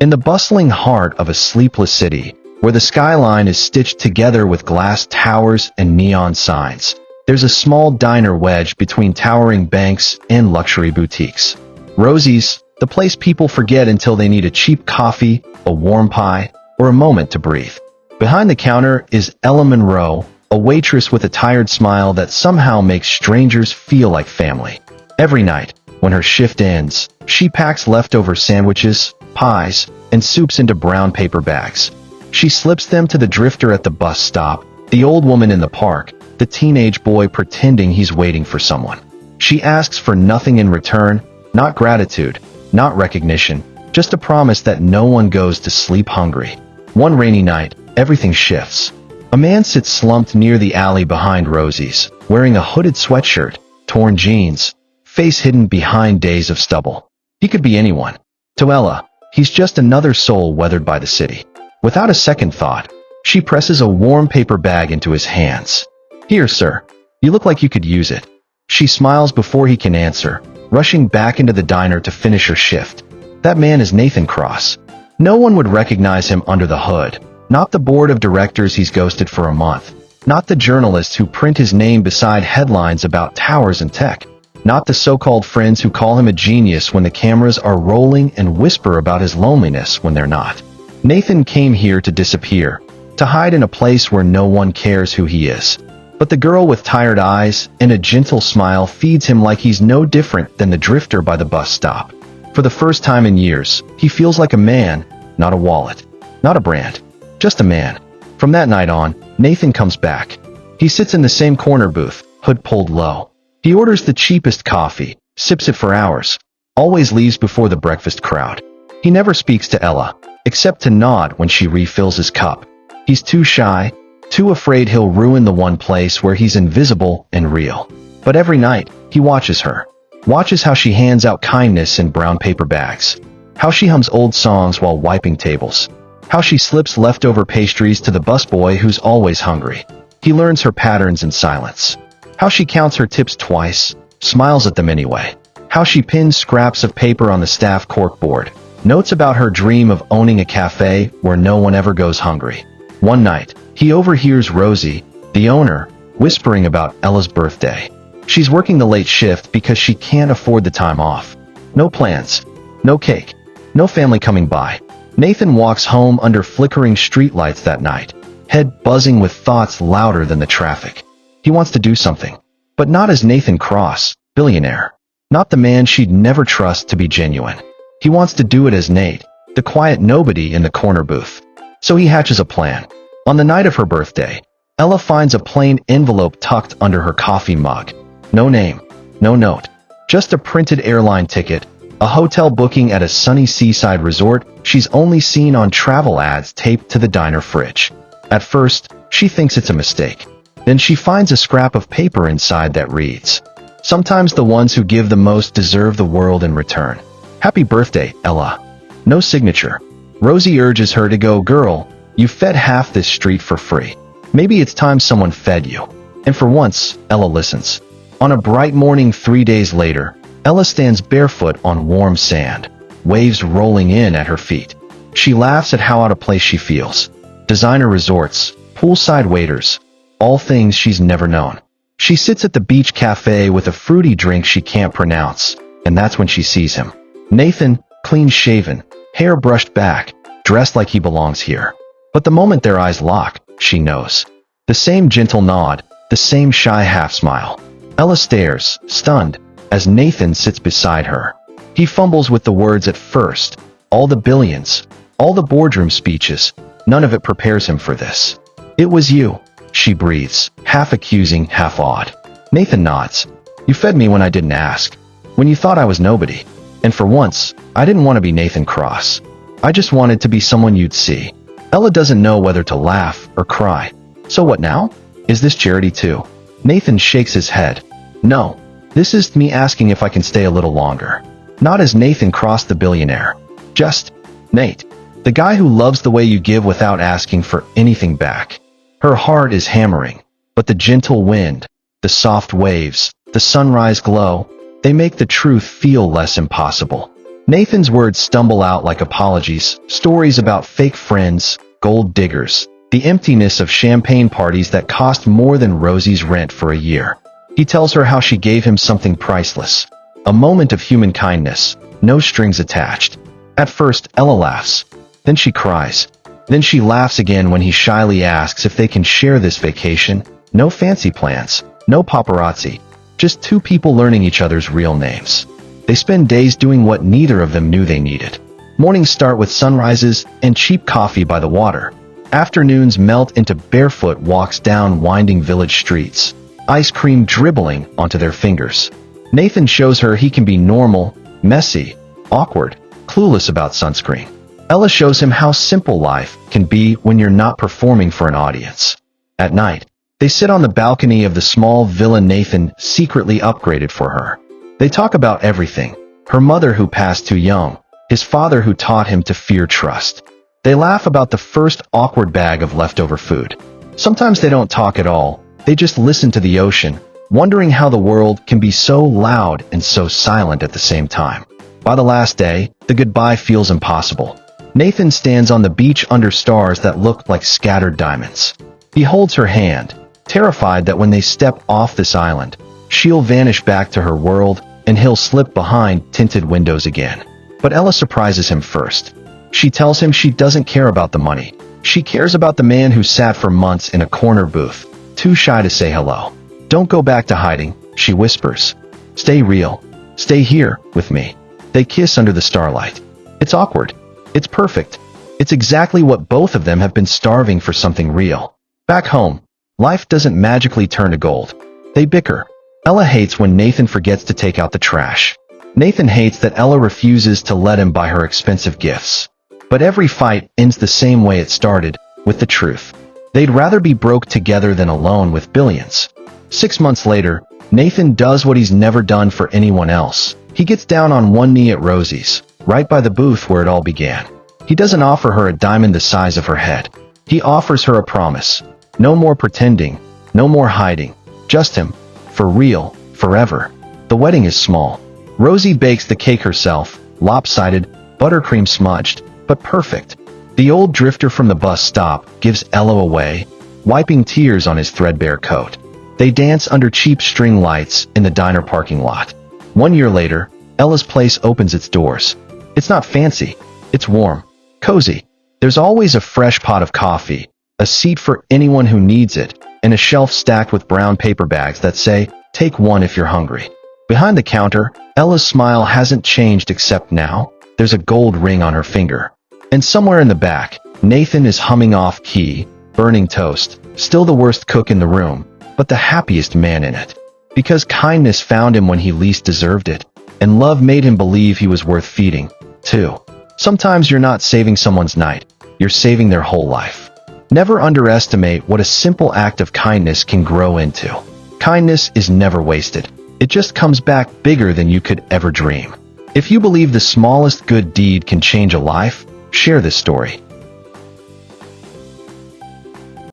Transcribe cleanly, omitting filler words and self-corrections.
In the bustling heart of a sleepless city, where the skyline is stitched together with glass towers and neon signs, there's a small diner wedged between towering banks and luxury boutiques. Rosie's, the place people forget until they need a cheap coffee, a warm pie, or a moment to breathe. Behind the counter is Ella Monroe, a waitress with a tired smile that somehow makes strangers feel like family. Every night, when her shift ends, she packs leftover sandwiches, pies, and soups into brown paper bags. She slips them to the drifter at the bus stop, the old woman in the park, the teenage boy pretending he's waiting for someone. She asks for nothing in return, not gratitude, not recognition, just a promise that no one goes to sleep hungry. One rainy night, everything shifts. A man sits slumped near the alley behind Rosie's, wearing a hooded sweatshirt, torn jeans, face hidden behind days of stubble. He could be anyone. To Ella, he's just another soul weathered by the city. Without a second thought, she presses a warm paper bag into his hands. "Here, sir. You look like you could use it." She smiles before he can answer, rushing back into the diner to finish her shift. That man is Nathan Cross. No one would recognize him under the hood. Not the board of directors he's ghosted for a month. Not the journalists who print his name beside headlines about towers and tech. Not the so-called friends who call him a genius when the cameras are rolling and whisper about his loneliness when they're not. Nathan came here to disappear, to hide in a place where no one cares who he is. But the girl with tired eyes and a gentle smile feeds him like he's no different than the drifter by the bus stop. For the first time in years, he feels like a man, not a wallet, not a brand, just a man. From that night on, Nathan comes back. He sits in the same corner booth, hood pulled low. He orders the cheapest coffee, sips it for hours, always leaves before the breakfast crowd. He never speaks to Ella, except to nod when she refills his cup. He's too shy, too afraid he'll ruin the one place where he's invisible and real. But every night, he watches her. Watches how she hands out kindness in brown paper bags. How she hums old songs while wiping tables. How she slips leftover pastries to the busboy who's always hungry. He learns her patterns in silence. How she counts her tips twice, smiles at them anyway. How she pins scraps of paper on the staff corkboard. Notes about her dream of owning a cafe where no one ever goes hungry. One night, he overhears Rosie, the owner, whispering about Ella's birthday. She's working the late shift because she can't afford the time off. No plans. No cake. No family coming by. Nathan walks home under flickering streetlights that night, head buzzing with thoughts louder than the traffic. He wants to do something, but not as Nathan Cross, billionaire. Not the man she'd never trust to be genuine. He wants to do it as Nate, the quiet nobody in the corner booth. So he hatches a plan. On the night of her birthday, Ella finds a plain envelope tucked under her coffee mug. No name, no note, just a printed airline ticket, a hotel booking at a sunny seaside resort she's only seen on travel ads taped to the diner fridge. At first, she thinks it's a mistake. Then she finds a scrap of paper inside that reads, "Sometimes the ones who give the most deserve the world in return. Happy birthday, Ella." No signature. Rosie urges her to go. "Girl, you fed half this street for free. Maybe it's time someone fed you." And for once, Ella listens. On a bright morning 3 days later, Ella stands barefoot on warm sand, waves rolling in at her feet. She laughs at how out of place she feels. Designer resorts, poolside waiters, all things she's never known. She sits at the beach cafe with a fruity drink she can't pronounce, and that's when she sees him. Nathan, clean-shaven, hair brushed back, dressed like he belongs here. But the moment their eyes lock, she knows. The same gentle nod, the same shy half-smile. Ella stares, stunned, as Nathan sits beside her. He fumbles with the words at first. All the billions, all the boardroom speeches, none of it prepares him for this. "It was you," she breathes, half accusing, half awed. Nathan nods. "You fed me when I didn't ask. When you thought I was nobody. And for once, I didn't want to be Nathan Cross. I just wanted to be someone you'd see." Ella doesn't know whether to laugh or cry. "So what now? Is this charity too?" Nathan shakes his head. "No. This is me asking if I can stay a little longer. Not as Nathan Cross the billionaire. Just Nate. The guy who loves the way you give without asking for anything back." Her heart is hammering, but the gentle wind, the soft waves, the sunrise glow, they make the truth feel less impossible. Nathan's words stumble out like apologies, stories about fake friends, gold diggers, the emptiness of champagne parties that cost more than Rosie's rent for a year. He tells her how she gave him something priceless, a moment of human kindness, no strings attached. At first, Ella laughs. Then she cries. Then she laughs again when he shyly asks if they can share this vacation. No fancy plans, no paparazzi, just two people learning each other's real names. They spend days doing what neither of them knew they needed. Mornings start with sunrises and cheap coffee by the water. Afternoons melt into barefoot walks down winding village streets, ice cream dribbling onto their fingers. Nathan shows her he can be normal, messy, awkward, clueless about sunscreen. Ella shows him how simple life can be when you're not performing for an audience. At night, they sit on the balcony of the small villa Nathan secretly upgraded for her. They talk about everything. Her mother who passed too young, his father who taught him to fear trust. They laugh about the first awkward bag of leftover food. Sometimes they don't talk at all. They just listen to the ocean, wondering how the world can be so loud and so silent at the same time. By the last day, the goodbye feels impossible. Nathan stands on the beach under stars that look like scattered diamonds. He holds her hand, terrified that when they step off this island, she'll vanish back to her world and he'll slip behind tinted windows again. But Ella surprises him first. She tells him she doesn't care about the money. She cares about the man who sat for months in a corner booth, too shy to say hello. Don't go back to hiding, she whispers. Stay real. Stay here, with me. They kiss under the starlight. It's awkward. It's perfect. It's exactly what both of them have been starving for, something real. Back home, life doesn't magically turn to gold. They bicker. Ella hates when Nathan forgets to take out the trash. Nathan hates that Ella refuses to let him buy her expensive gifts. But every fight ends the same way it started, with the truth. They'd rather be broke together than alone with billions. 6 months later, Nathan does what he's never done for anyone else. He gets down on one knee at Rosie's, right by the booth where it all began. He doesn't offer her a diamond the size of her head. He offers her a promise. No more pretending, no more hiding. Just him. For real, forever. The wedding is small. Rosie bakes the cake herself, lopsided, buttercream smudged, but perfect. The old drifter from the bus stop gives Ella away, wiping tears on his threadbare coat. They dance under cheap string lights in the diner parking lot. 1 year later, Ella's place opens its doors. It's not fancy. It's warm, cozy. There's always a fresh pot of coffee, a seat for anyone who needs it, and a shelf stacked with brown paper bags that say, "Take one if you're hungry." Behind the counter, Ella's smile hasn't changed except now, there's a gold ring on her finger. And somewhere in the back, Nathan is humming off-key, burning toast, still the worst cook in the room, but the happiest man in it. Because kindness found him when he least deserved it, and love made him believe he was worth feeding, too. Sometimes you're not saving someone's night, you're saving their whole life. Never underestimate what a simple act of kindness can grow into. Kindness is never wasted. It just comes back bigger than you could ever dream. If you believe the smallest good deed can change a life, share this story.